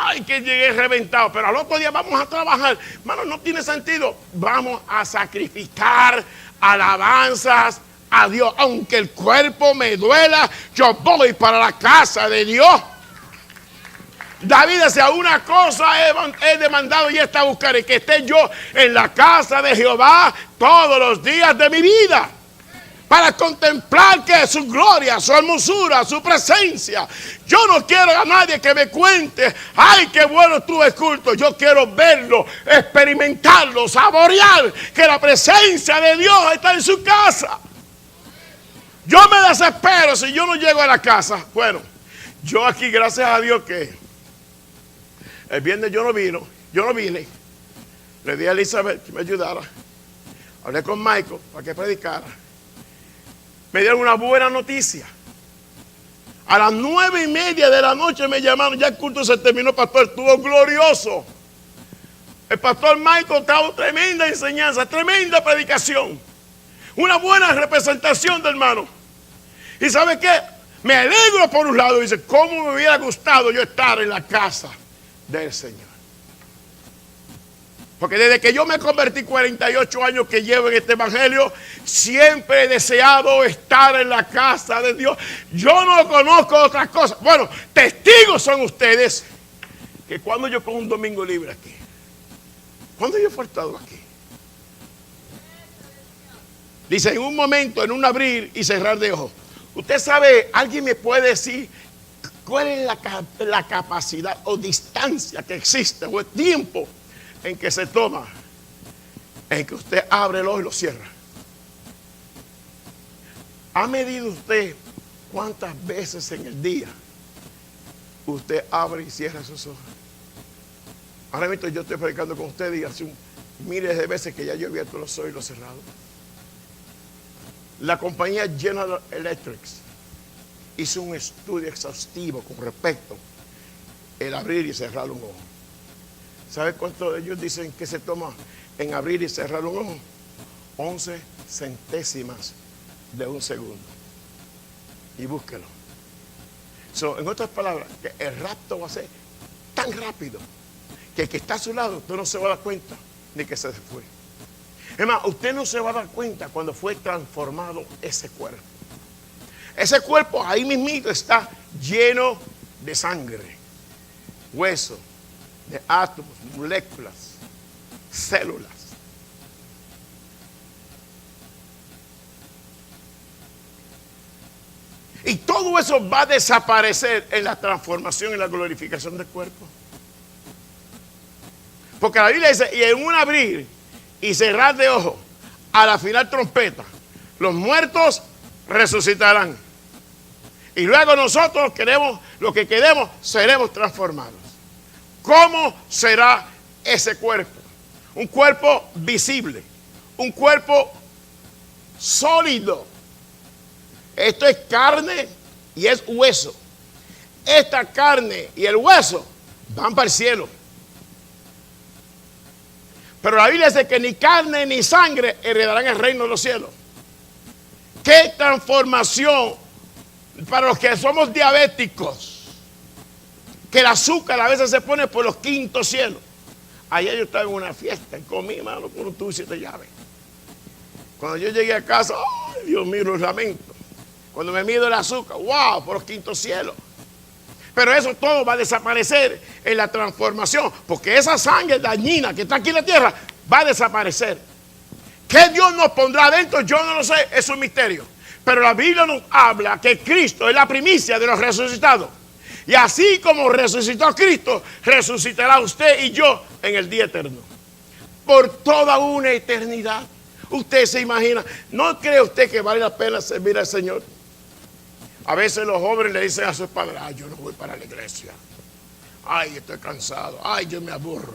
ay, que llegué reventado, pero al otro día vamos a trabajar. Hermano, no tiene sentido. Vamos a sacrificar alabanzas a Dios. Aunque el cuerpo me duela, yo voy para la casa de Dios. David decía, una cosa he demandado y esta buscaré, que esté yo en la casa de Jehová todos los días de mi vida, para contemplar que su gloria, su hermosura, su presencia. Yo no quiero a nadie que me cuente, ay, qué bueno estuve culto. Yo quiero verlo, experimentarlo, saborear que la presencia de Dios está en su casa. Yo me desespero si yo no llego a la casa. Bueno, yo aquí, gracias a Dios que el viernes yo no vine. Le di a Elizabeth que me ayudara. Hablé con Michael para que predicara. Me dieron una buena noticia. A las 9:30 de la noche me llamaron, ya el culto se terminó, pastor, estuvo glorioso. El pastor Michael trajo tremenda enseñanza, tremenda predicación. Una buena representación de hermano. ¿Y sabe qué? Me alegro por un lado, dice, cómo me hubiera gustado yo estar en la casa del Señor. Porque desde que yo me convertí, 48 años que llevo en este evangelio, siempre he deseado estar en la casa de Dios. Yo no conozco otras cosas. Bueno, testigos son ustedes que cuando yo cojo un domingo libre aquí, cuando yo he faltado aquí, dice, en un momento, en un abrir y cerrar de ojos. Usted sabe, alguien me puede decir cuál es la capacidad o distancia que existe, o el tiempo en que se toma, en que usted abre el ojo y lo cierra. ¿Ha medido usted cuántas veces en el día usted abre y cierra sus ojos? Ahora mismo yo estoy predicando con usted y hace miles de veces que ya yo he abierto los ojos y los cerrado. La compañía General Electric hizo un estudio exhaustivo con respecto al abrir y cerrar un ojo. ¿Sabe cuánto ellos dicen que se toma en abrir y cerrar un ojo? 11 centésimas de un segundo. Y búsquelo. En otras palabras, que el rapto va a ser tan rápido que el que está a su lado, usted no se va a dar cuenta ni que se fue. Es más, usted no se va a dar cuenta cuando fue transformado ese cuerpo. Ese cuerpo ahí mismito está lleno de sangre, hueso, de átomos, moléculas, células. Y todo eso va a desaparecer en la transformación y la glorificación del cuerpo. Porque la Biblia dice, y en un abrir y cerrar de ojos, a la final trompeta, los muertos resucitarán. Y luego nosotros los que quedemos, seremos transformados. ¿Cómo será ese cuerpo? Un cuerpo visible, un cuerpo sólido. Esto es carne y es hueso. Esta carne y el hueso van para el cielo. Pero la Biblia dice que ni carne ni sangre heredarán el reino de los cielos. ¡Qué transformación para los que somos diabéticos! Que el azúcar a veces se pone por los quintos cielos. Ayer yo estaba en una fiesta y comí, hermano, con un tubo y 7 llaves. Cuando yo llegué a casa, ¡ay, Dios mío, los lamento! Cuando me mido el azúcar, ¡wow!, por los quintos cielos. Pero eso todo va a desaparecer en la transformación, porque esa sangre dañina que está aquí en la tierra va a desaparecer. ¿Qué Dios nos pondrá adentro? Yo no lo sé, es un misterio. Pero la Biblia nos habla que Cristo es la primicia de los resucitados. Y así como resucitó Cristo, resucitará usted y yo en el día eterno. Por toda una eternidad. Usted se imagina, ¿no cree usted que vale la pena servir al Señor? A veces los jóvenes le dicen a sus padres, ay, yo no voy para la iglesia. Ay, estoy cansado. Ay, yo me aburro.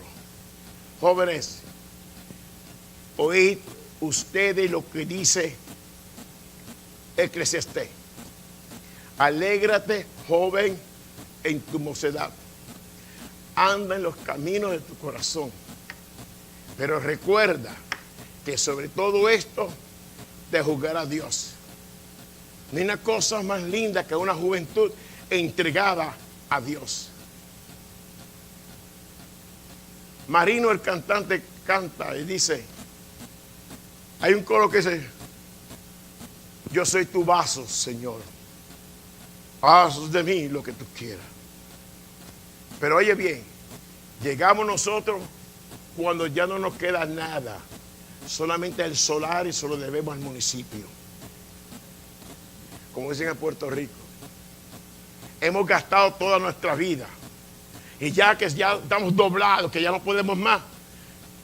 Jóvenes, oíd ustedes lo que dice Eclesiastés. Alégrate, joven, en tu mocedad. Anda en los caminos de tu corazón. Pero recuerda que sobre todo esto te juzgará Dios. No hay una cosa más linda que una juventud entregada a Dios. Marino, el cantante, canta y dice, hay un coro que dice, yo soy tu vaso, Señor, haz de mí lo que tú quieras. Pero oye bien, llegamos nosotros cuando ya no nos queda nada, solamente el solar, y se lo debemos al municipio. Como dicen en Puerto Rico, hemos gastado toda nuestra vida y ya que ya estamos doblados, que ya no podemos más,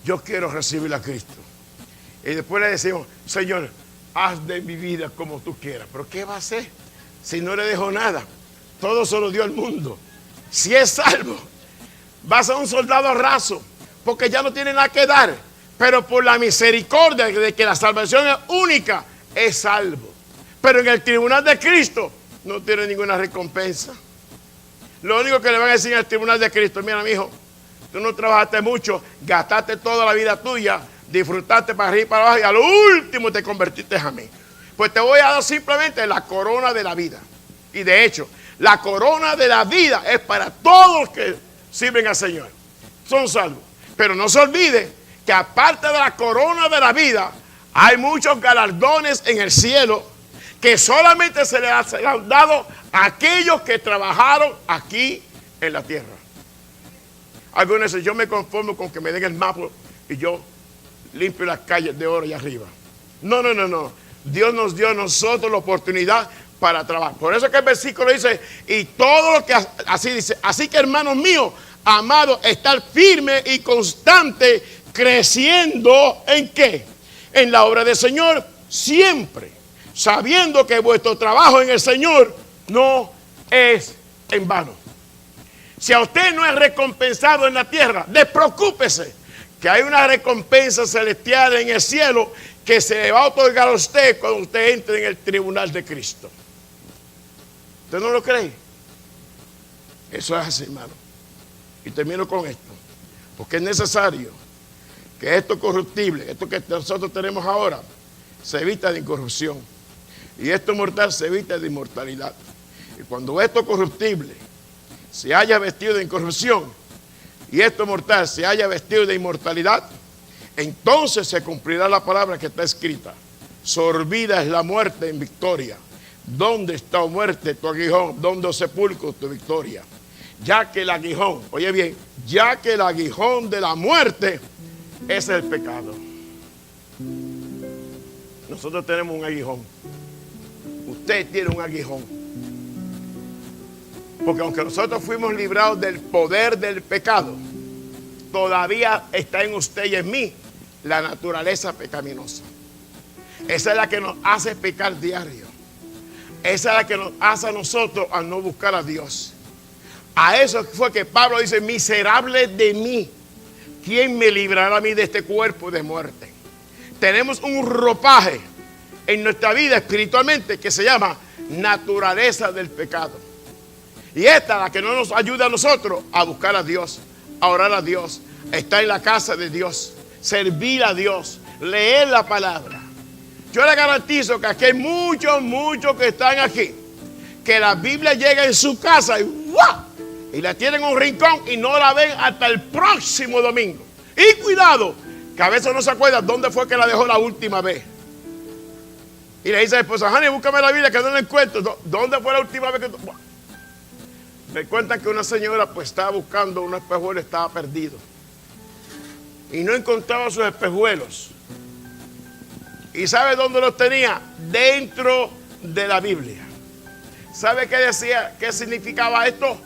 yo quiero recibir a Cristo. Y después le decimos, Señor, haz de mi vida como tú quieras. ¿Pero qué va a hacer si no le dejó nada? Todo se lo dio al mundo. Si es salvo, va a ser un soldado raso, porque ya no tiene nada que dar. Pero por la misericordia de que la salvación es única, es salvo. Pero en el tribunal de Cristo no tiene ninguna recompensa. Lo único que le van a decir en el tribunal de Cristo, mira, mi hijo, tú no trabajaste mucho, gastaste toda la vida tuya, disfrutaste para arriba y para abajo y a lo último te convertiste a mí. Pues te voy a dar simplemente la corona de la vida. Y de hecho, la corona de la vida es para todos los que sirven al Señor. Son salvos. Pero no se olvide que aparte de la corona de la vida, hay muchos galardones en el cielo que solamente se les han dado a aquellos que trabajaron aquí en la tierra. Algunos dicen, yo me conformo con que me den el mapa y yo limpio las calles de oro allá arriba. No, no, no, no. Dios nos dio a nosotros la oportunidad para trabajar. Por eso que el versículo dice, y todo lo que así dice, así que hermanos míos, amados, estar firme y constante, creciendo ¿en qué? En la obra del Señor, siempre, sabiendo que vuestro trabajo en el Señor no es en vano. Si a usted no es recompensado en la tierra, despreocúpese, que hay una recompensa celestial en el cielo que se le va a otorgar a usted cuando usted entre en el tribunal de Cristo. ¿Usted no lo cree? Eso es así, hermano. Y termino con esto. Porque es necesario que esto corruptible, esto que nosotros tenemos ahora, se evita de incorrupción. Y esto mortal se evita de inmortalidad. Y cuando esto corruptible se haya vestido de incorrupción y esto mortal se haya vestido de inmortalidad, entonces se cumplirá la palabra que está escrita. Sorbida es la muerte en victoria. ¿Dónde está, oh muerte, tu aguijón? ¿Dónde, oh sepulcro, tu victoria? Ya que el aguijón, oye bien, ya que el aguijón de la muerte es el pecado. Nosotros tenemos un aguijón. Usted tiene un aguijón. Porque aunque nosotros fuimos librados del poder del pecado, todavía está en usted y en mí la naturaleza pecaminosa. Esa es la que nos hace pecar diario. Esa es la que nos hace a nosotros a no buscar a Dios. A eso fue que Pablo dice, miserable de mí, ¿quién me librará a mí de este cuerpo de muerte? Tenemos un ropaje en nuestra vida espiritualmente que se llama naturaleza del pecado. Y esta es la que no nos ayuda a nosotros a buscar a Dios, a orar a Dios, a estar en la casa de Dios, servir a Dios, leer la palabra. Yo le garantizo que aquí hay muchos que están aquí, que la Biblia llega en su casa y ¡guau! Y la tienen en un rincón y no la ven hasta el próximo domingo. Y cuidado, que a veces no se acuerda dónde fue que la dejó la última vez. Y le dice a la esposa, Honey, búscame la Biblia que no la encuentro. ¿Dónde fue la última vez que tú? Me cuentan que una señora pues estaba buscando un espejuelo, estaba perdido. Y no encontraba sus espejuelos. ¿Y sabe dónde los tenía? Dentro de la Biblia. ¿Sabe qué decía? ¿Qué significaba esto?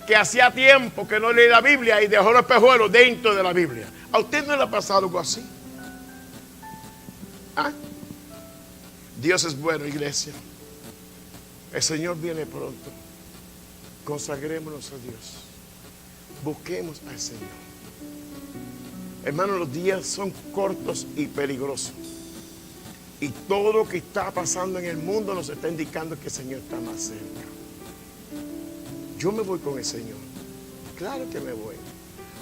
Que hacía tiempo que no leía la Biblia y dejó los espejuelos dentro de la Biblia. ¿A usted no le ha pasado algo así? ¿Ah? Dios es bueno, iglesia. El Señor viene pronto. Consagrémonos a Dios. Busquemos al Señor. Hermanos, los días son cortos y peligrosos. Y todo lo que está pasando en el mundo nos está indicando que el Señor está más cerca. Yo me voy con el Señor. Claro que me voy.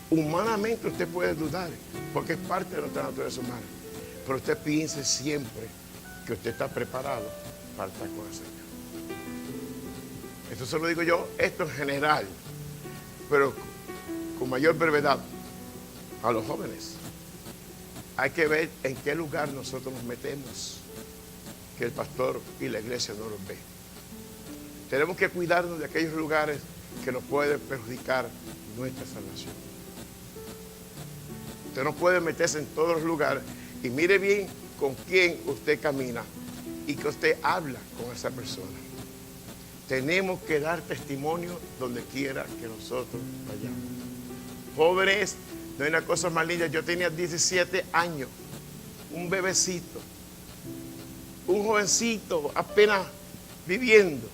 Humanamente usted puede dudar, porque es parte de nuestra naturaleza humana. Pero usted piense siempre que usted está preparado para estar con el Señor. Esto se lo digo yo, esto en general, pero con mayor brevedad. a los jóvenes. Hay que ver en qué lugar nosotros nos metemos, que el pastor y la iglesia no los ve. Tenemos que cuidarnos de aquellos lugares que nos pueden perjudicar nuestra salvación. Usted no puede meterse en todos los lugares, y mire bien con quién usted camina y que usted habla con esa persona. Tenemos que dar testimonio donde quiera que nosotros vayamos. Jóvenes, no hay una cosa más linda. Yo tenía 17 años, un bebecito, un jovencito apenas viviendo.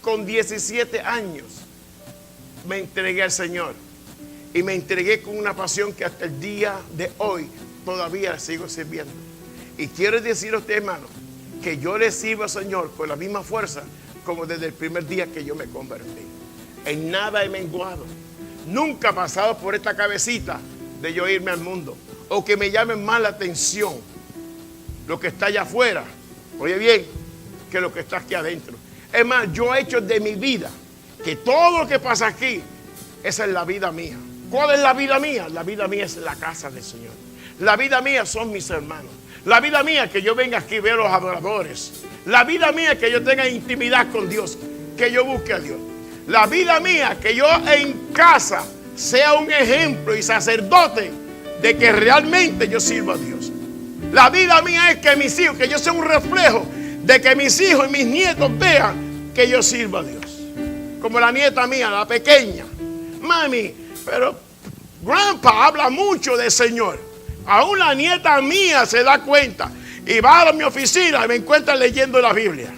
Con 17 años me entregué al Señor, y me entregué con una pasión que hasta el día de hoy todavía sigo sirviendo. Y quiero decir a usted, hermano, que yo le sirvo al Señor con la misma fuerza como desde el primer día que yo me convertí. En nada he menguado. Nunca he pasado por esta cabecita de yo irme al mundo, o que me llamen más la atención lo que está allá afuera, oye bien, que lo que está aquí adentro. Es más, yo he hecho de mi vida que todo lo que pasa aquí, esa es la vida mía. ¿Cuál es la vida mía? La vida mía es la casa del Señor. La vida mía son mis hermanos. La vida mía es que yo venga aquí y vea a los adoradores. La vida mía es que yo tenga intimidad con Dios, que yo busque a Dios. La vida mía es que yo en casa sea un ejemplo y sacerdote de que realmente yo sirvo a Dios. La vida mía es que mis hijos, que yo sea un reflejo de que mis hijos y mis nietos vean que yo sirvo a Dios. Como la nieta mía, la pequeña. Mami, pero Grandpa habla mucho del Señor. Aún la nieta mía se da cuenta y va a mi oficina y me encuentra leyendo la Biblia.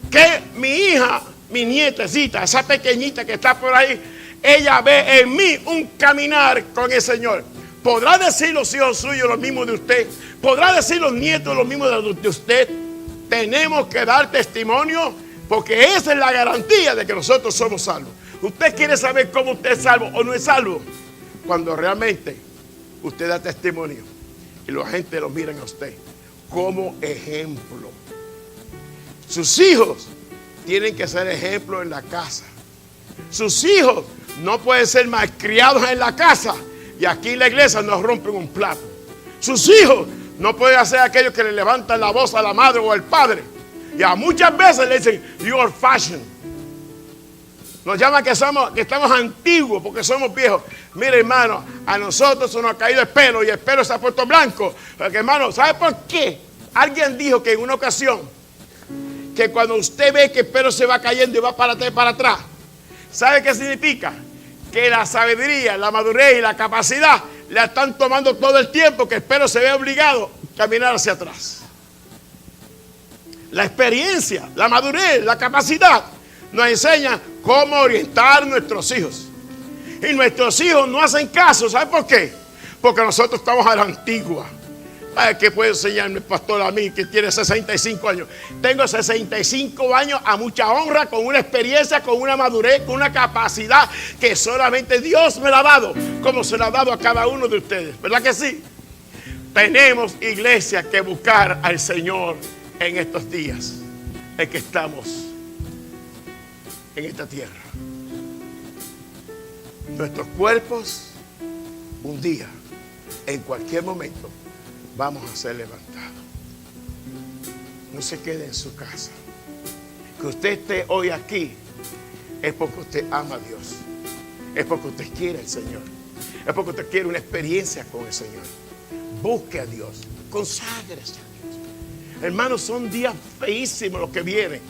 Que mi hija, mi nietecita, esa pequeñita que está por ahí, ella ve en mí un caminar con el Señor. ¿Podrá decir los hijos suyos lo mismo de usted? ¿Podrá decir los nietos lo mismo de usted? Tenemos que dar testimonio, porque esa es la garantía de que nosotros somos salvos. ¿Usted quiere saber cómo usted es salvo o no es salvo? Cuando realmente usted da testimonio y la gente lo mira a usted como ejemplo. Sus hijos tienen que ser ejemplo en la casa. Sus hijos no pueden ser malcriados en la casa y aquí en la iglesia nos rompen un plato. Sus hijos no pueden hacer aquellos que le levantan la voz a la madre o al padre. Y a muchas veces le dicen, you are fashion. Nos llaman que estamos antiguos porque somos viejos. Mire, hermano, a nosotros se nos ha caído el pelo y el pelo se ha puesto blanco. Porque, hermano, ¿sabe por qué? Alguien dijo que en una ocasión, que cuando usted ve que el pelo se va cayendo y va para atrás, ¿sabe qué significa? Que la sabiduría, la madurez y la capacidad la están tomando todo el tiempo, que el pelo se ve obligado a caminar hacia atrás. La experiencia, la madurez, la capacidad nos enseña cómo orientar a nuestros hijos. Y nuestros hijos no hacen caso. ¿Sabe por qué? Porque nosotros estamos a la antigua. ¿Qué puede enseñarme el pastor a mí que tiene 65 años? Tengo 65 años a mucha honra, con una experiencia, con una madurez, con una capacidad que solamente Dios me la ha dado, como se la ha dado a cada uno de ustedes. ¿Verdad que sí? Tenemos, iglesia, que buscar al Señor en estos días en que estamos en esta tierra. Nuestros cuerpos, un día, en cualquier momento, vamos a ser levantados. No se quede en su casa. Que usted esté hoy aquí es porque usted ama a Dios. Es porque usted quiere al Señor. Es porque usted quiere una experiencia con el Señor. Busque a Dios. Conságrese a Dios. Hermanos, son días feísimos los que vienen.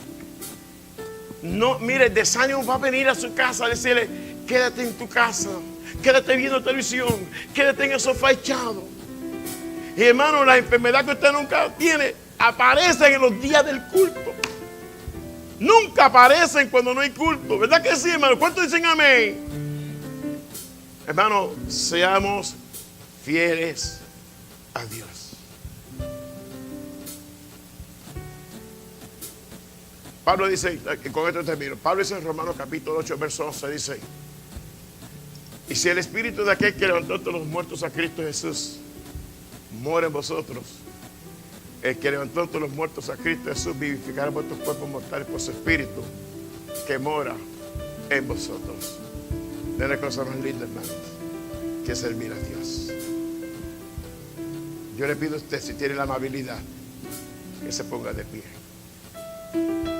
No, mire, el desánimo va a venir a su casa a decirle, quédate en tu casa, quédate viendo televisión, quédate en el sofá echado. Y hermano, la enfermedad que usted nunca tiene aparecen en los días del culto. Nunca aparecen cuando no hay culto. ¿Verdad que sí, hermano? ¿Cuántos dicen amén? Hermano, seamos fieles a Dios. Pablo dice, y con esto termino, Pablo dice en Romanos capítulo 8, verso 11, dice, y si el espíritu de aquel que levantó a todos los muertos a Cristo Jesús mora en vosotros, el que levantó a todos los muertos a Cristo Jesús vivificará vuestros cuerpos mortales por su espíritu que mora en vosotros. Es la cosa más linda, hermanos. que servir a Dios. Yo le pido a usted, si tiene la amabilidad, que se ponga de pie.